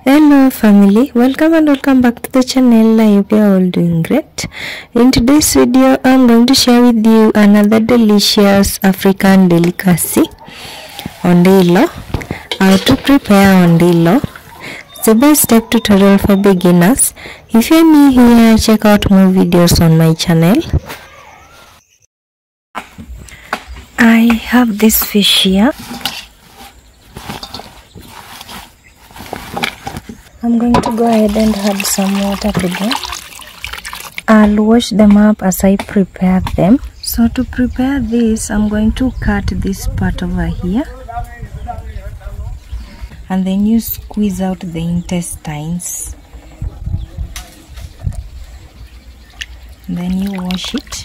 Hello family, welcome and welcome back to the channel. I hope you are all doing great. In today's video, I'm going to share with you another delicious African delicacy, ONDILO. How to prepare ONDILO. Step-by-step tutorial for beginners. If you're new here, check out more videos on my channel. I have this fish here. I'm going to go ahead and add some water to them. I'll wash them up as I prepare them. So to prepare this, I'm going to cut this part over here. And then you squeeze out the intestines. And then you wash it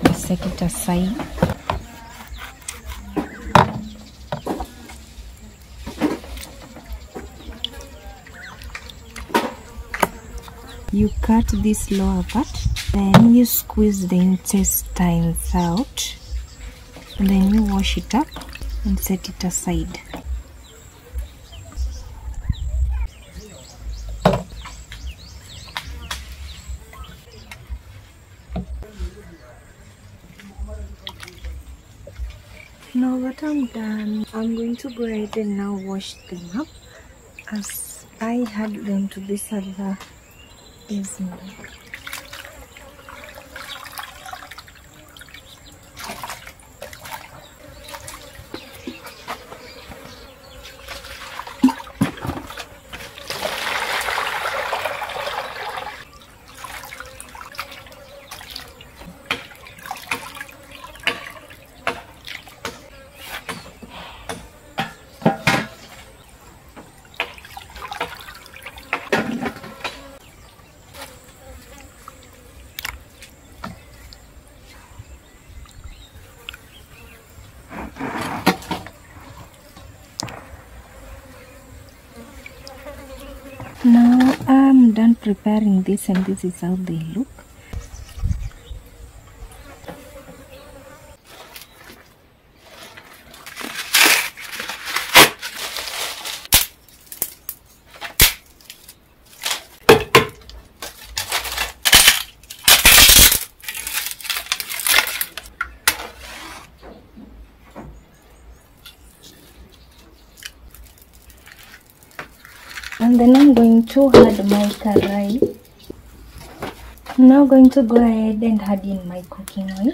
and set it aside. You cut this lower part, then you squeeze the intestines out, and then you wash it up and set it aside. Now that I'm done, I'm going to go ahead and now wash them up as I had them to this other easy. Now I'm done preparing this, and this is how they look. And then I'm going to add my karai. I'm now going to go ahead and add in my cooking oil.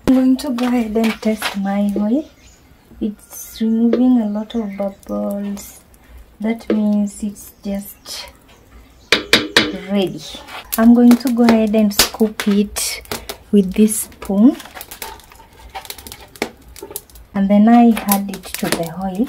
I'm going to go ahead and test my oil. It's removing a lot of bubbles. That means it's just ready. I'm going to go ahead and scoop it with this spoon. And then I add it to the oil.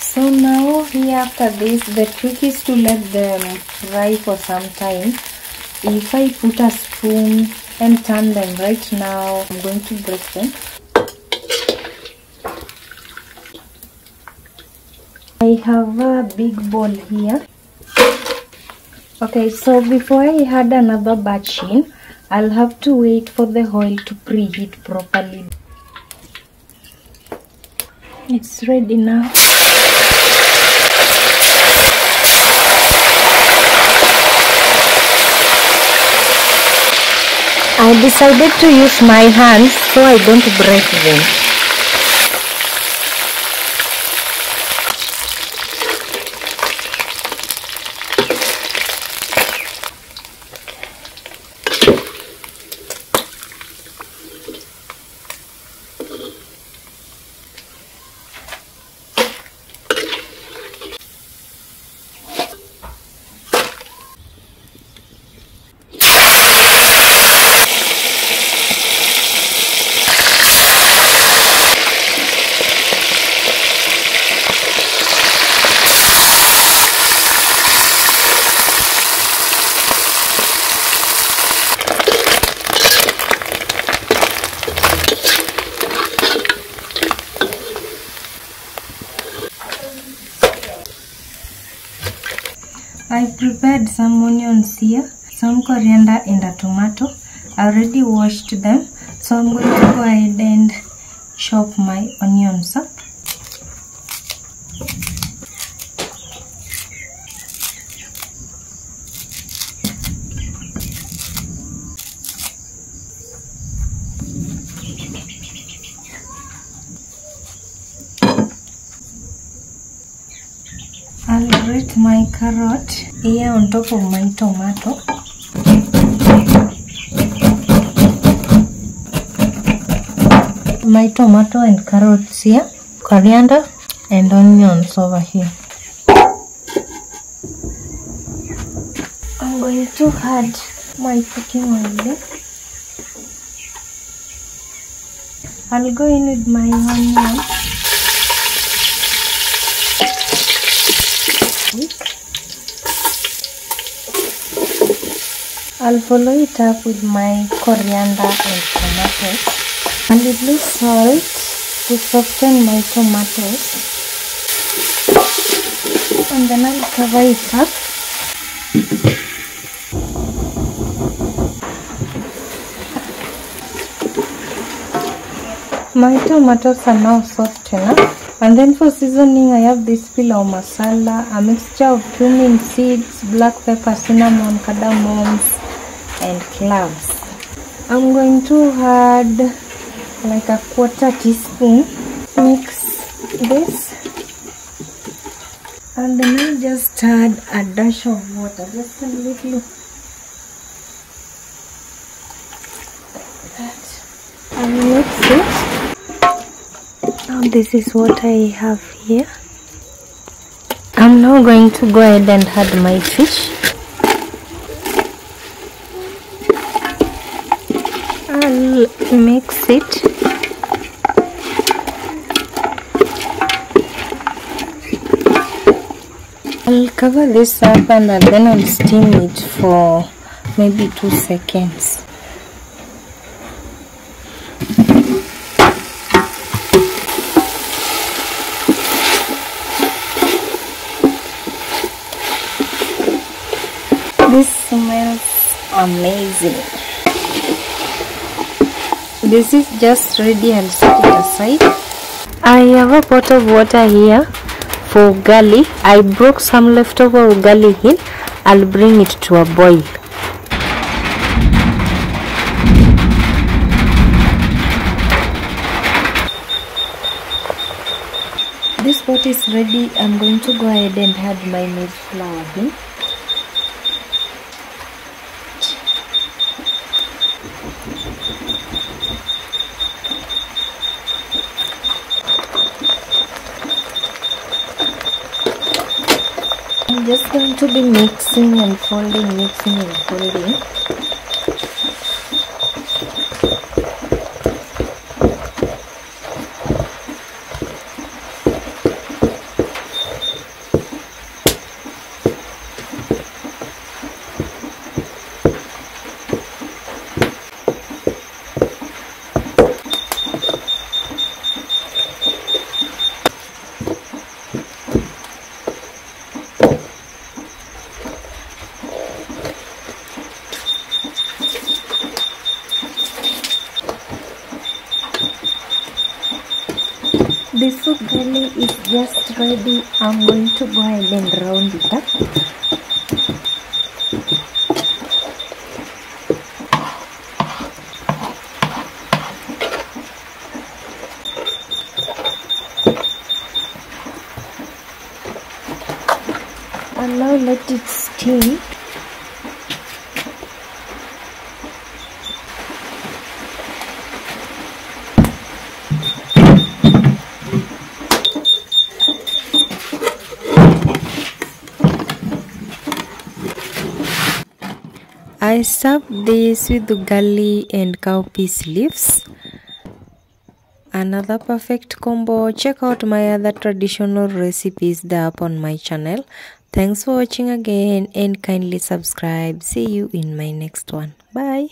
So now here after this, the trick is to let them fry for some time. If I put a spoon and turn them right now, I'm going to break them. I have a big bowl here. Okay, so before I add another batch in, I'll have to wait for the oil to preheat properly. It's ready now. I decided to use my hands so I don't break them. I prepared some onions here, some coriander and a tomato. I already washed them, so I'm going to go ahead and chop my onions up. I'll grate my carrot here on top of my tomato. My tomato and carrots here, coriander and onions over here. I'm going to add my cooking oil. I'll go in with my onion. I'll follow it up with my coriander and tomatoes, and a little salt to soften my tomatoes, and then I'll cover it up. My tomatoes are now soft enough. And then for seasoning, I have this pilau masala, a mixture of cumin seeds, black pepper, cinnamon, cardamoms, and cloves. I'm going to add like a 1/4 teaspoon. Mix this, and then I'll just add a dash of water, just a little. That. And mix it. Now this is what I have here. I'm now going to go ahead and add my fish. I'll mix it. I'll cover this up and then I'll steam it for maybe 2 seconds. This smells amazing. This is just ready. I'll set it aside. I have a pot of water here for ugali. I broke some leftover ugali in. I'll bring it to a boil. This pot is ready. I'm going to go ahead and add my maize flour in. I'm just going to be mixing and folding, mixing and folding. This ugali is just ready. I'm going to go ahead and round it up. And now let it steam. I serve this with ugali and cowpeas leaves. Another perfect combo. Check out my other traditional recipes there up on my channel. Thanks for watching again and kindly subscribe. See you in my next one. Bye.